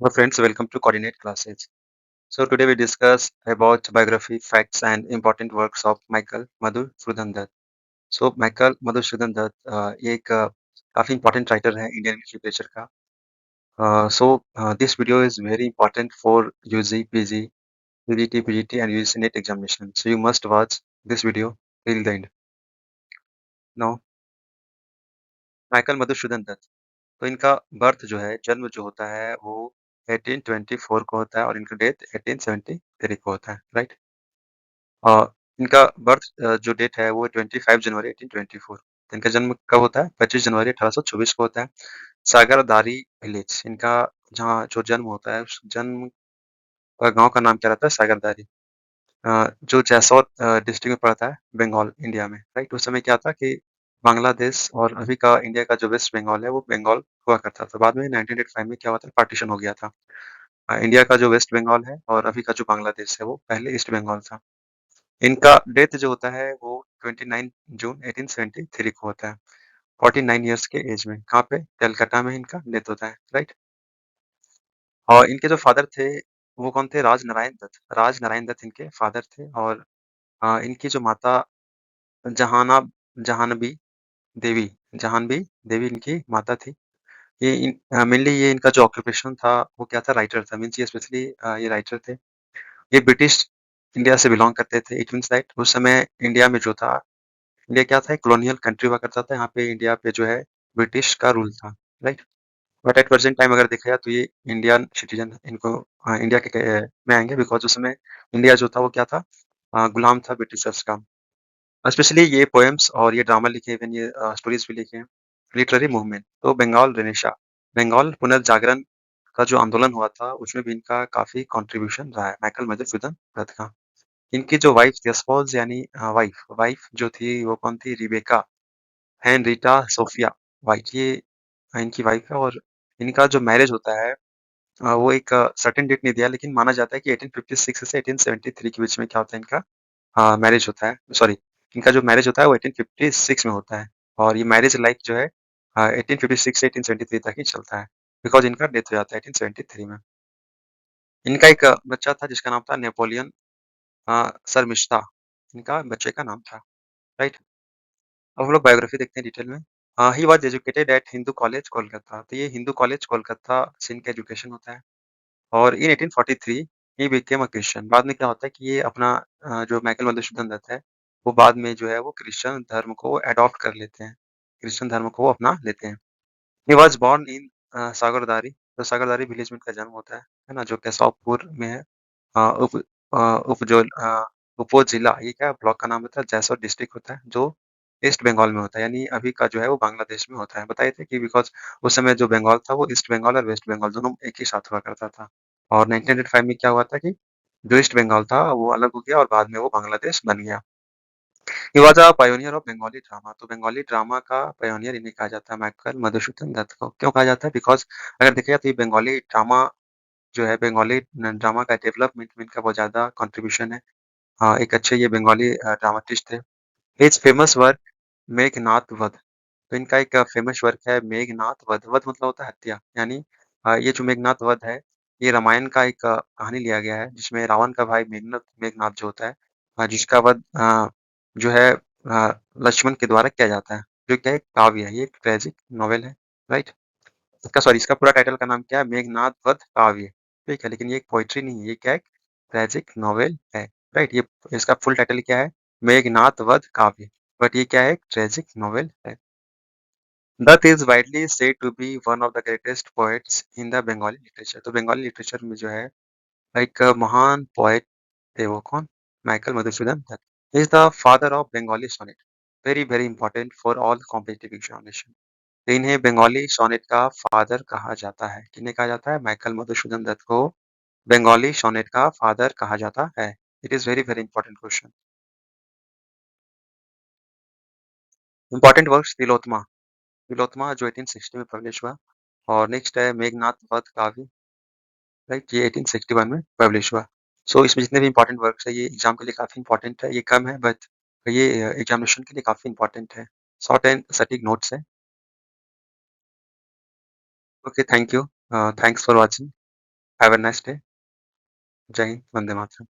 Hello friends, welcome to Coordinate Classes. So today we discuss about biography, facts and important works of Michael Madhusudan Dutt. So Michael Madhusudan Dutt ये एक काफी important writer है Indian literature का. This video is very important for UG, PG, UGT, PGT and UGC NET examination. So you must watch this video till the end. Now Michael Madhusudan Dutt तो इनका birth जो है जन्म जो होता है वो 1824 को होता है और इनका डेथ 1873 को होता है, राइट? इनका बर्थ जो डेट है वो 25 जनवरी 1824। इनका जन्म कब होता है? 25 जनवरी 1824 को होता है। सागरदारी विलेज इनका जहाँ जो जन्म होता है उस जन्म गाँव का नाम क्या रहता है? सागरदारी। जो जैसौर डिस्ट्रिक्ट में पड़ता है बंगाल, इंडिया में, राइट? उस समय क्या था कि बांग्लादेश और अभी का इंडिया का जो वेस्ट बंगाल है वो बंगाल हुआ करता था। बाद में 1985 में क्या हुआ था? पार्टीशन हो गया था। इंडिया का जो वेस्ट बंगाल है और अभी का जो बांग्लादेश है वो पहले ईस्ट बंगाल था। इनका डेथ जो होता है वो 29 जून 1873 को होता है, 49 इयर्स के एज में। कहाँ पे? कलकत्ता में इनका डेथ होता है, राइट? और इनके जो फादर थे, वो कौन थे? राजनारायण दत्त। राजनारायण दत्त इनके फादर थे और इनकी जो माता जहाना जहानबी देवी जहानबी देवी इनकी माता थी। मेनली ये इनका जो ऑक्यूपेशन था, वो क्या था? राइटर था। मीन्स ये स्पेशली ये राइटर थे। ये ब्रिटिश इंडिया से बिलॉन्ग करते थे। इट मीन्स दैट उस समय इंडिया में जो था इंडिया क्या था? एक कॉलोनियल कंट्री हुआ करता था। यहाँ पे इंडिया पे जो है ब्रिटिश का रूल था, right? But at present time अगर देखा जाए तो ये इंडियन सिटीजन इनको इंडिया में आएँगे बिकॉज़ उस समय इंडिया जो था वो क्या था? गुलाम था ब्रिटिशर्स का। स्पेशली ये पोएम्स और ये ड्रामा लिखे इवन ये स्टोरीज़ भी लिखे हैं। लिटरेरी मूवमेंट तो बंगाल रेनेसा बंगाल पुनर्जागरण का जो आंदोलन हुआ था उसमें भी इनका काफ़ी कंट्रीब्यूशन रहा है, माइकल मधुसूदन दत्त का। इनकी जो वाइफ थी स्पाउस यानी वाइफ वाइफ जो थी वो कौन थी? रिबेका हेनरीटा सोफिया व्हाइट ये इनकी वाइफ है और इनका जो मैरिज होता है वो एक सर्टेन डेट नहीं दिया लेकिन माना जाता है कि 1856 से 1873 के बीच में क्या होता है इनका मैरिज होता है। सॉरी, इनका जो मैरिज होता है वो 1856 में होता है और ये मैरिज लाइफ जो है 1856 से 1873 तक ही चलता है बिकॉज़ इनका डेथ हो जाता है 1873 में। इनका एक बच्चा था जिसका नाम था नेपोलियन शर्मिष्ठा, इनका बच्चे का नाम था, राइट? अब हम लोग बायोग्राफी देखते हैं डिटेल में। He was educated eight Hindu college Kolkata, तो ये हिंदू कॉलेज कोलकाता से इनका एजुकेशन होता है और इन 1843 ही बिकेम अ क्रिश्चियन। बाद में क्या होता है कि ये अपना जो माइकल मधुसूदन दत्त है, वो बाद में जो है वो क्रिश्चियन धर्म को एडॉप्ट कर लेते हैं। क्रिश्चियन धर्म को वो अपना लेते हैं। ही वाज़ बोर्न इन सागरदारी, तो सागरदारी विलेज में इनका जन्म होता है ना? जो केशवपुर में है। अ, उप अ, उपजोल उपजिला ये क्या ब्लॉक का नाम होता है? जैसर डिस्ट्रिक्ट होता है, जो ईस्ट बंगाल में होता है, यानी अभी का जो है वो बांग्लादेश में होता है। बताए थे कि बिकॉज़ उस समय जो बंगाल था वो ईस्ट बंगाल और वेस्ट बंगाल दोनों एक ही साथ हुआ करता था। और 1905 में क्या हुआ था कि जो ईस्ट बंगाल था वो अलग हो गया और बाद में वो बांग्लादेश बन गया। He was a pioneer of Bengali drama, तो बंगाली ड्रामा का पायोनियर इन्हें कहा जाता है, माइकल मधुसूदन दत्त को। क्यों कहा जाता है? बिकॉज़ अगर देखा जाए तो ये बंगाली ड्रामा जो है बंगाली ड्रामा का डेवलपमेंट में इनका बहुत ज़्यादा कंट्रीब्यूशन है। हाँ, एक अच्छे ये बंगाली ड्रामाटिस्ट थे। हिज फेमस वर्क मेघनाद वध, तो इनका एक फेमस वर्क है मेघनाद वध। वध मतलब होता है हत्या, यानी ये जो मेघनाद वध है, ये रामायण का एक कहानी लिया गया है जिसमें रावण का भाई मेघनाद जो होता है जिसका वध जो है लक्ष्मण के द्वारा किया जाता है, जो क्या है एक काव्य है, ये एक ट्रेजिक नॉवेल है, राइट? इसका सॉरी इसका पूरा टाइटल का नाम क्या है? मेघनाद वध काव्य, ठीक है? लेकिन ये एक पोएट्री नहीं है, ये क्या है? ट्रेजिक नॉवेल है, राइट? ये इसका फुल टाइटल क्या है? मेघनाद वध काव्य, बट ये क्या है? एक ट्रेजिक नॉवेल है। Dutt is widely said to be one of the greatest poets in the Bengali literature, तो बंगाली लिटरेचर में जो है एक महान पोएट थे। वो कौन? Michael Madhusudan Dutt is the father of Bengali sonnet, very very important for all competitive examination. तो इन्हें बंगाली सोनेट का फादर कहा जाता है। किन्हें कहा जाता है? माइकल मधुसूदन दत्त को बंगाली सोनेट का फादर कहा जाता है। It is very very important question. Important works Tilottama, Tilottama जो 1860 में पब्लिश हुआ और नेक्स्ट है मेघनाद वध काव्य, राइट? ये 1861 में पब्लिश हुआ। सो इसमें जितने भी इंपॉर्टेंट वर्क्स है ये एग्जाम के लिए काफ़ी इंपॉर्टेंट है। ये कम है बट ये एग्जामिनेशन के लिए काफ़ी इंपॉर्टेंट है। शॉर्ट एंड सटीक नोट्स है। Okay, thank you. Thanks for watching. Have a nice day. जय हिंद, वंदे मातरम।